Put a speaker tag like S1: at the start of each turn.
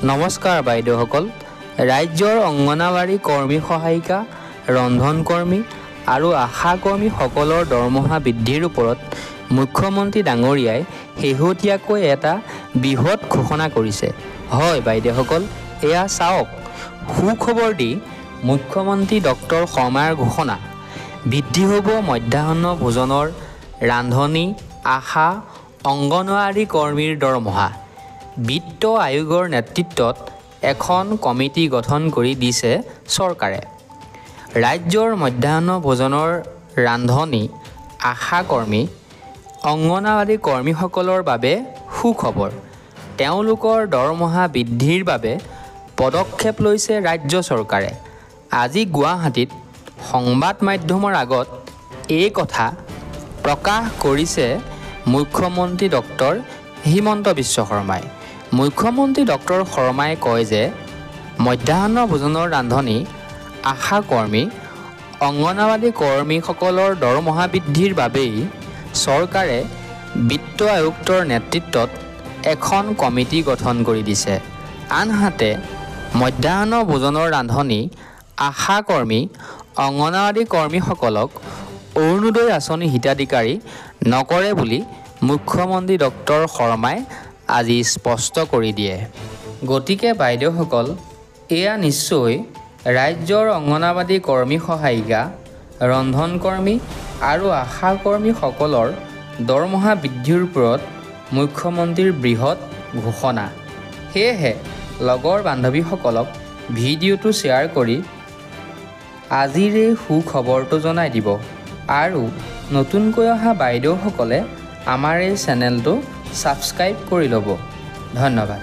S1: নমস্কাৰ বাইদেউসকল। ৰাজ্যৰ অংগনৱাড়ী কৰ্মী সহায়িকা, ৰন্ধন কৰ্মী আৰু আশা কৰ্মীসকলৰ দৰমহা বৃদ্ধিৰ ওপৰত মুখ্যমন্ত্ৰী ডাঙৰীয়াই শেহতীয়াকৈ এটা বৃহৎ ঘোষণা কৰিছে। হয় বাইদেউসকল, এয়া চাওক, সুখবৰ দি মুখ্যমন্ত্ৰী ডক্টৰ শৰ্মাৰ ঘোষণা। বৃদ্ধি হ'ব মধ্যাহ্ন ভোজনৰ ৰান্ধনী, আশা, অংগনৱাড়ী কৰ্মীৰ দৰমহা। বিত্ত আয়োগৰ নেতৃত্বত এখন কমিটি গঠন কৰি দিছে চৰকাৰে। ৰাজ্যৰ মধ্যাহ্ন ভোজনৰ ৰান্ধনী, আশা কৰ্মী, অংগনৱাড়ী কৰ্মীসকলৰ বাবে সুখবৰ। তেওঁলোকৰ দৰমহা বৃদ্ধিৰ বাবে পদক্ষেপ লৈছে ৰাজ্য চৰকাৰে। আজি গুৱাহাটীত সংবাদ মাধ্যমৰ আগত এই কথা প্ৰকাশ কৰিছে মুখ্যমন্ত্ৰী ডক্টৰ হিমন্ত বিশ্ব শৰ্মাই। মুখ্যমন্ত্ৰী ডক্টৰ শৰ্মাই কয় যে মধ্যাহ্ন ভোজনৰ ৰান্ধনী, আশা কৰ্মী, অংগনৱাড়ী কৰ্মীসকলৰ দৰমহা বৃদ্ধিৰ বাবেই চৰকাৰে বিত্ত আয়ুক্তৰ নেতৃত্বত এখন কমিটি গঠন কৰি দিছে। আনহাতে মধ্যাহ্ন ভোজনৰ ৰান্ধনী, আশা কৰ্মী, অংগনৱাড়ী কৰ্মীসকলক অৰুণোদয় আঁচনি হিতাধিকাৰী নকৰে বুলি মুখ্যমন্ত্ৰী ডক্টৰ শৰ্মাই আজি স্পষ্ট কৰি দিয়ে। গতিকে বাইদেউসকল, এয়া নিশ্চয় ৰাজ্যৰ অংগনৱাড়ী কৰ্মী সহায়িকা, ৰন্ধন কৰ্মী আৰু আশা কৰ্মীসকলৰ দৰমহা বৃদ্ধিৰ ওপৰত মুখ্যমন্ত্ৰীৰ বৃহৎ ঘোষণা। সেয়েহে লগৰ বান্ধৱীসকলক ভিডিঅ'টো শ্বেয়াৰ কৰি আজিৰ এই সুখবৰটো জনাই দিব। আৰু নতুনকৈ অহা বাইদেউসকলে আমাৰ এই চেনেলটো ছাবস্ক্ৰাইব কৰি ল'ব। ধন্যবাদ।